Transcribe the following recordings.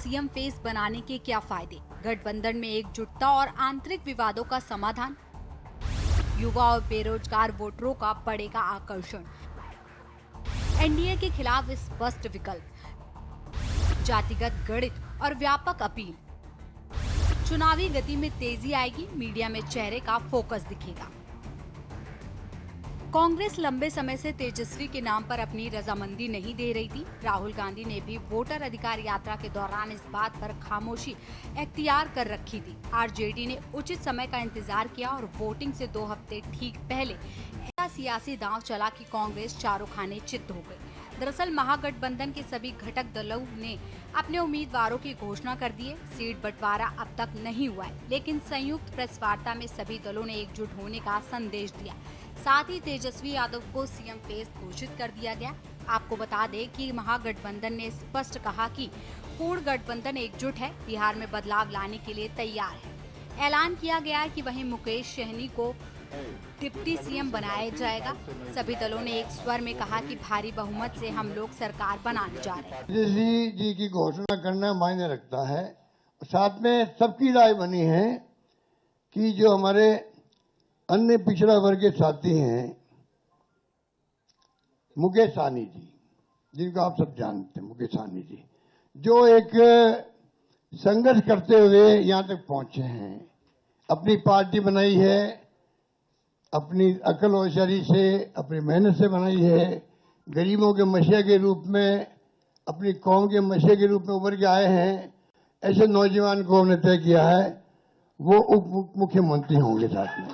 CM face बनाने के क्या फायदे, गठबंधन में एकजुटता और आंतरिक विवादों का समाधान, युवा और बेरोजगार वोटरों का बढ़ेगा आकर्षण, एनडीए के खिलाफ स्पष्ट विकल्प, जातिगत गणित और व्यापक अपील, चुनावी गति में तेजी आएगी, मीडिया में चेहरे का फोकस दिखेगा। कांग्रेस लंबे समय से तेजस्वी के नाम पर अपनी रजामंदी नहीं दे रही थी। राहुल गांधी ने भी वोटर अधिकार यात्रा के दौरान इस बात पर खामोशी एख्तियार कर रखी थी। आरजेडी ने उचित समय का इंतजार किया और वोटिंग से 2 हफ्ते ठीक पहले ऐसा सियासी दांव चला कि कांग्रेस चारों खाने चित्त हो गई। दरअसल महागठबंधन के सभी घटक दलों ने अपने उम्मीदवारों की घोषणा कर दी है। सीट बंटवारा अब तक नहीं हुआ है, लेकिन संयुक्त प्रेस वार्ता में सभी दलों ने एकजुट होने का संदेश दिया। साथ ही तेजस्वी यादव को सीएम फेस घोषित कर दिया गया। आपको बता दें कि महागठबंधन ने स्पष्ट कहा कि पूर्ण गठबंधन एकजुट है, बिहार में बदलाव लाने के लिए तैयार है। ऐलान किया गया है कि वहीं मुकेश सहनी को डिप्टी सीएम बनाया जाएगा। सभी दलों ने एक स्वर में कहा कि भारी बहुमत से हम लोग सरकार बनाने जा रहे हैं। तेजस्वी जी की घोषणा करना मायने रखता है। साथ में सबकी राय बनी है कि जो हमारे अन्य पिछड़ा वर्ग के साथी हैं, मुकेश सहनी जी, जिनको आप सब जानते हैं, मुकेश सहनी जी, जो एक संघर्ष करते हुए यहां तक पहुंचे हैं, अपनी पार्टी बनाई है, अपनी अकल होशियारी से, अपनी मेहनत से बनाई है, गरीबों के मसीहा के रूप में, अपनी कौम के मसीहा के रूप में उभर के आए हैं। ऐसे नौजवान को हमने तय किया है वो उप मुख्यमंत्री होंगे साथ में।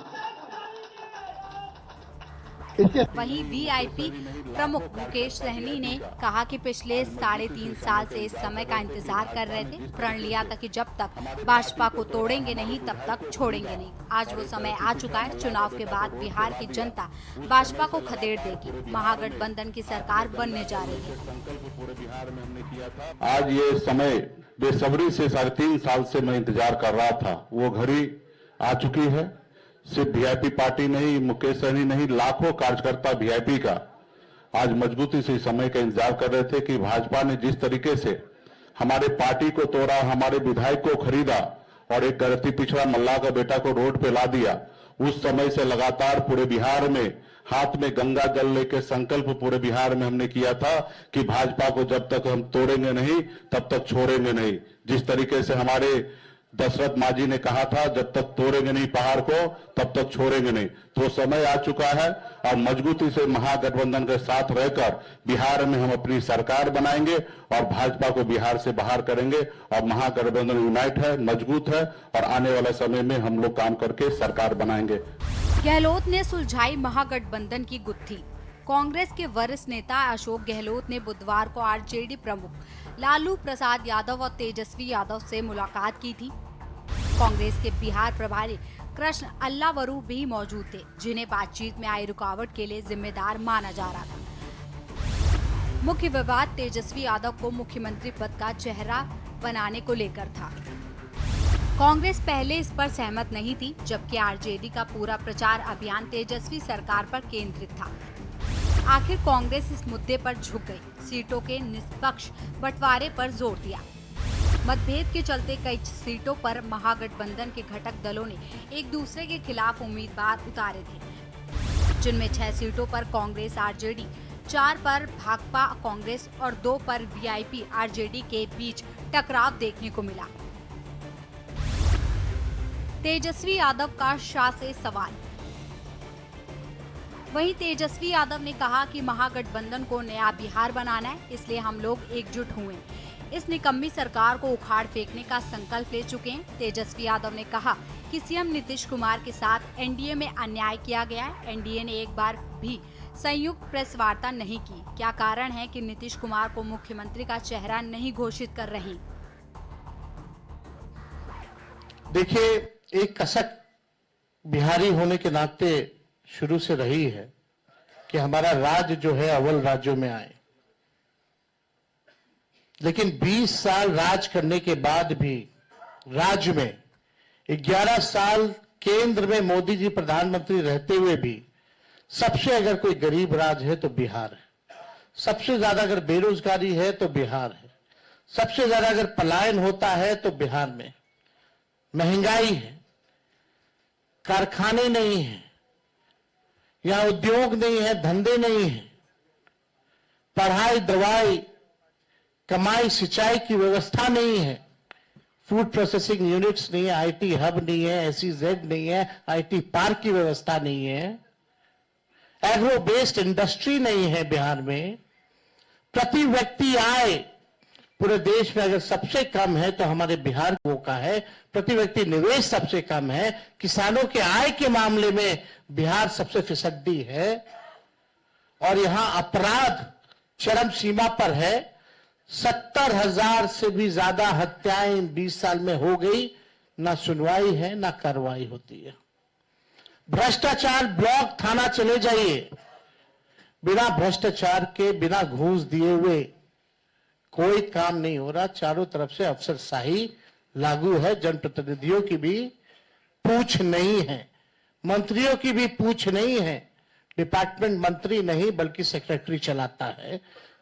वहीं वीआईपी प्रमुख मुकेश सहनी ने कहा कि पिछले 3.5 साल से इस समय का इंतजार कर रहे थे। प्रण लिया था कि जब तक भाजपा को तोड़ेंगे नहीं तब तक छोड़ेंगे नहीं। आज वो समय आ चुका है। चुनाव के बाद बिहार की जनता भाजपा को खदेड़ देगी। महागठबंधन की सरकार बनने जा रही है। आज ये समय बेसब्री से 3.5 साल से मैं इंतजार कर रहा था, वो घड़ी आ चुकी है। सिर्फ वीआईपी पार्टी नहीं, मुकेश सहनी नहीं, लाखों कार्यकर्ता वीआईपी का आज मजबूती से समय का इंतजार कर रहे थे कि भाजपा ने जिस तरीके से हमारे पार्टी को तोड़ा, हमारे विधायक को खरीदा और एक गलती पिछड़ा मल्ला का बेटा को रोड पे ला दिया। उस समय से लगातार पूरे बिहार में हाथ में गंगा जल लेकर संकल्प पूरे बिहार में हमने किया था कि भाजपा को जब तक हम तोड़ेंगे नहीं तब तक छोड़ेंगे नहीं। जिस तरीके से हमारे दशरथ मांझी ने कहा था, जब तक तोड़ेंगे नहीं पहाड़ को तब तक छोड़ेंगे नहीं। तो समय आ चुका है और मजबूती से महागठबंधन के साथ रहकर बिहार में हम अपनी सरकार बनाएंगे और भाजपा को बिहार से बाहर करेंगे। और महागठबंधन यूनाइट है, मजबूत है और आने वाले समय में हम लोग काम करके सरकार बनाएंगे। गहलोत ने सुलझाई महागठबंधन की गुत्थी। कांग्रेस के वरिष्ठ नेता अशोक गहलोत ने बुधवार को आरजेडी प्रमुख लालू प्रसाद यादव और तेजस्वी यादव से मुलाकात की थी। कांग्रेस के बिहार प्रभारी कृष्ण अल्लावरू भी मौजूद थे, जिन्हें बातचीत में आई रुकावट के लिए जिम्मेदार माना जा रहा था। मुख्य विवाद तेजस्वी यादव को मुख्यमंत्री पद का चेहरा बनाने को लेकर था। कांग्रेस पहले इस पर सहमत नहीं थी, जबकि आरजेडी का पूरा प्रचार अभियान तेजस्वी सरकार पर केंद्रित था। आखिर कांग्रेस इस मुद्दे पर झुक गई, सीटों के निष्पक्ष बंटवारे पर जोर दिया। मतभेद के चलते कई सीटों पर महागठबंधन के घटक दलों ने एक दूसरे के खिलाफ उम्मीदवार उतारे थे, जिनमें 6 सीटों पर कांग्रेस आरजेडी, 4 पर भाकपा कांग्रेस और 2 पर वीआईपी आरजेडी के बीच टकराव देखने को मिला। तेजस्वी यादव का शाह से सवाल। वहीं तेजस्वी यादव ने कहा कि महागठबंधन को नया बिहार बनाना है, इसलिए हम लोग एकजुट हुए। इस निकम्मी सरकार को उखाड़ फेंकने का संकल्प ले चुके हैं। तेजस्वी यादव ने कहा कि सीएम नीतीश कुमार के साथ एनडीए में अन्याय किया गया है। एनडीए ने एक बार भी संयुक्त प्रेस वार्ता नहीं की। क्या कारण है कि नीतीश कुमार को मुख्यमंत्री का चेहरा नहीं घोषित कर रहे? देखिए, एक कसक बिहारी होने के नाते शुरू से रही है कि हमारा राज्य जो है अव्वल राज्यों में आए, लेकिन 20 साल राज करने के बाद भी राज्य में 11 साल केंद्र में मोदी जी प्रधानमंत्री रहते हुए भी सबसे अगर कोई गरीब राज्य है तो बिहार है। सबसे ज्यादा अगर बेरोजगारी है तो बिहार है। सबसे ज्यादा अगर पलायन होता है तो बिहार में। महंगाई है, कारखाने नहीं है, यहां उद्योग नहीं है, धंधे नहीं है, पढ़ाई, दवाई, कमाई, सिंचाई की व्यवस्था नहीं है, फूड प्रोसेसिंग यूनिट्स नहीं है, आईटी हब नहीं है, SEZ नहीं है, आईटी पार्क की व्यवस्था नहीं है, एग्रो बेस्ड इंडस्ट्री नहीं है बिहार में। प्रति व्यक्ति आय पूरे देश में अगर सबसे कम है तो हमारे बिहार का है। प्रति व्यक्ति निवेश सबसे कम है। किसानों के आय के मामले में बिहार सबसे फिसड्डी है और यहां अपराध चरम सीमा पर है। 70,000 से भी ज्यादा हत्याएं 20 साल में हो गई, ना सुनवाई है ना कार्रवाई होती है। भ्रष्टाचार ब्लॉक थाना चले जाइए, बिना भ्रष्टाचार के, बिना घूस दिए हुए कोई काम नहीं हो रहा। चारों तरफ से अफसरशाही लागू है। जनप्रतिनिधियों की भी पूछ नहीं है, मंत्रियों की भी पूछ नहीं है। डिपार्टमेंट मंत्री नहीं बल्कि सेक्रेटरी चलाता है।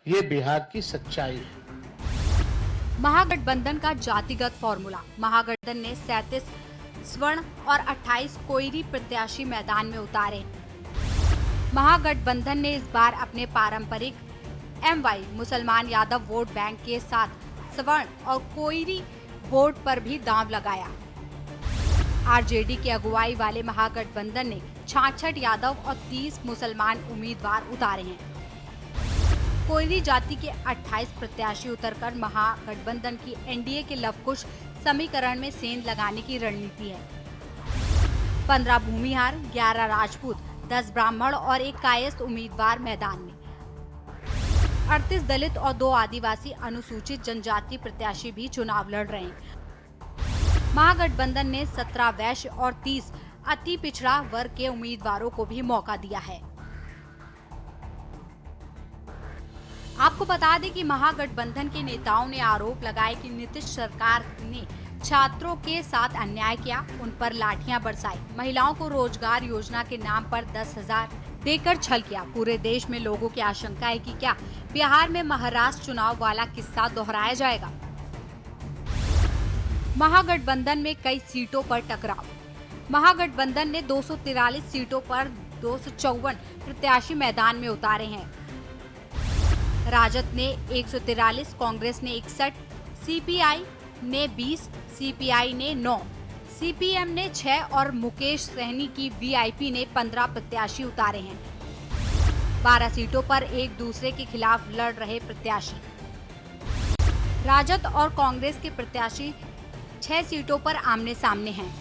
ये बिहार की सच्चाई है। महागठबंधन का जातिगत फॉर्मूला। महागठबंधन ने 37 स्वर्ण और 28 कोयरी प्रत्याशी मैदान में उतारे। महागठबंधन ने इस बार अपने पारंपरिक MY मुसलमान यादव वोट बैंक के साथ स्वर्ण और कोयरी वोट पर भी दांव लगाया। RJD की अगुवाई वाले महागठबंधन ने 66 यादव और 30 मुसलमान उम्मीदवार उतारे हैं। कोयरी जाति के 28 प्रत्याशी उतरकर महागठबंधन की NDA के लवकुश समीकरण में सेंध लगाने की रणनीति है। 15 भूमिहार, 11 राजपूत, 10 ब्राह्मण और 1 कायस्थ उम्मीदवार मैदान में। 38 दलित और 2 आदिवासी अनुसूचित जनजाति प्रत्याशी भी चुनाव लड़ रहे हैं। महागठबंधन ने 17 वैश्य और 30 अति पिछड़ा वर्ग के उम्मीदवारों को भी मौका दिया है। आपको बता दें कि महागठबंधन के नेताओं ने आरोप लगाए कि नीतीश सरकार ने छात्रों के साथ अन्याय किया, उन पर लाठियां बरसाई, महिलाओं को रोजगार योजना के नाम पर 10,000 देकर छल किया। पूरे देश में लोगों की आशंका है कि क्या बिहार में महाराष्ट्र चुनाव वाला किस्सा दोहराया जाएगा। महागठबंधन में कई सीटों पर टकराव। महागठबंधन ने 243 सीटों पर 254 प्रत्याशी मैदान में उतारे हैं। राजद ने 143, कांग्रेस ने 61, CPI ने 20, CPI ने 9, CPM ने 6 और मुकेश सहनी की VIP ने 15 प्रत्याशी उतारे हैं। 12 सीटों पर एक दूसरे के खिलाफ लड़ रहे प्रत्याशी। राजद और कांग्रेस के प्रत्याशी 6 सीटों पर आमने सामने हैं।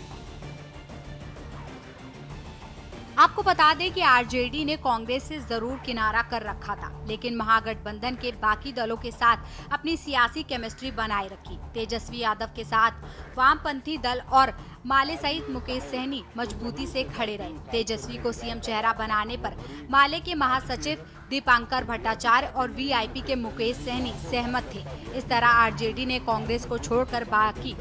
आपको बता दें कि RJD ने कांग्रेस से जरूर किनारा कर रखा था, लेकिन महागठबंधन के बाकी दलों के साथ अपनी सियासी केमिस्ट्री बनाए रखी। तेजस्वी यादव के साथ वामपंथी दल और माले सहित मुकेश सहनी मजबूती से खड़े रहे। तेजस्वी को CM चेहरा बनाने पर माले के महासचिव दीपांकर भट्टाचार्य और VIP के मुकेश सहनी सहमत थे। इस तरह RJD ने कांग्रेस को छोड़कर बाकी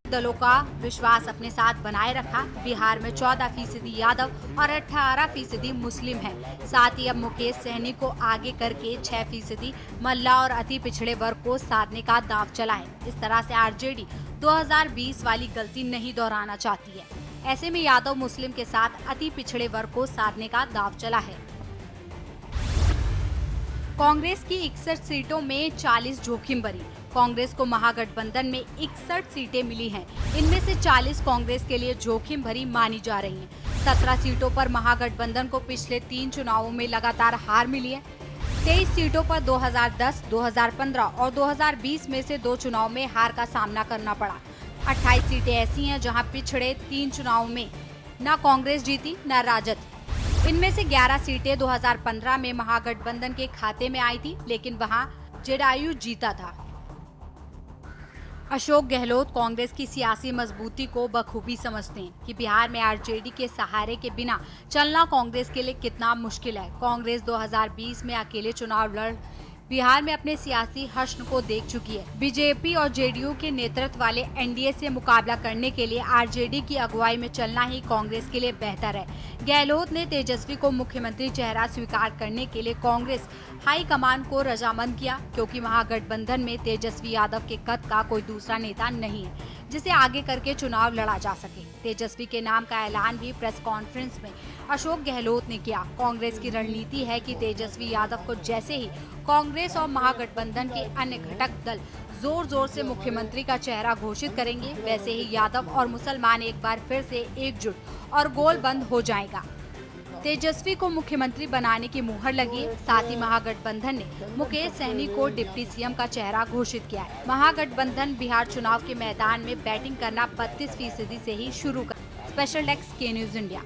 दलों का विश्वास अपने साथ बनाए रखा। बिहार में 14% यादव और 18% मुस्लिम है। साथ ही अब मुकेश सहनी को आगे करके 6% मल्ला और अति पिछड़े वर्ग को साधने का दांव चला है। इस तरह से RJD 2020 वाली गलती नहीं दोहराना चाहती है। ऐसे में यादव मुस्लिम के साथ अति पिछड़े वर्ग को साधने का दांव चला है। कांग्रेस की 61 सीटों में 40 जोखिम भरी। कांग्रेस को महागठबंधन में 61 सीटें मिली हैं। इनमें से 40 कांग्रेस के लिए जोखिम भरी मानी जा रही हैं। 17 सीटों पर महागठबंधन को पिछले 3 चुनावों में लगातार हार मिली है। 23 सीटों पर 2010, 2015 और 2020 में से 2 चुनाव में हार का सामना करना पड़ा। 28 सीटें ऐसी हैं जहां पिछड़े 3 चुनावों में न कांग्रेस जीती न राजद। इनमें से 11 सीटें 2015 में महागठबंधन के खाते में आई थी, लेकिन वहां जेडीयू जीता था। अशोक गहलोत कांग्रेस की सियासी मजबूती को बखूबी समझते हैं कि बिहार में RJD के सहारे के बिना चलना कांग्रेस के लिए कितना मुश्किल है। कांग्रेस 2020 में अकेले चुनाव लड़ बिहार में अपने सियासी हश्र को देख चुकी है। बीजेपी और जेडीयू के नेतृत्व वाले एनडीए से मुकाबला करने के लिए आरजेडी की अगुवाई में चलना ही कांग्रेस के लिए बेहतर है। गहलोत ने तेजस्वी को मुख्यमंत्री चेहरा स्वीकार करने के लिए कांग्रेस हाईकमान को रजामंद किया, क्योंकि महागठबंधन में तेजस्वी यादव के कद का कोई दूसरा नेता नहीं है जिसे आगे करके चुनाव लड़ा जा सके। तेजस्वी के नाम का ऐलान भी प्रेस कॉन्फ्रेंस में अशोक गहलोत ने किया। कांग्रेस की रणनीति है कि तेजस्वी यादव को जैसे ही कांग्रेस और महागठबंधन के अन्य घटक दल जोर जोर से मुख्यमंत्री का चेहरा घोषित करेंगे, वैसे ही यादव और मुसलमान एक बार फिर से एकजुट और गोल बंद हो जाएगा। तेजस्वी को मुख्यमंत्री बनाने की मुहर लगी। साथ ही महागठबंधन ने मुकेश सहनी को डिप्टी सीएम का चेहरा घोषित किया है। महागठबंधन बिहार चुनाव के मैदान में बैटिंग करना 32% से ही शुरू कर। स्पेशल डेस्क के न्यूज इंडिया।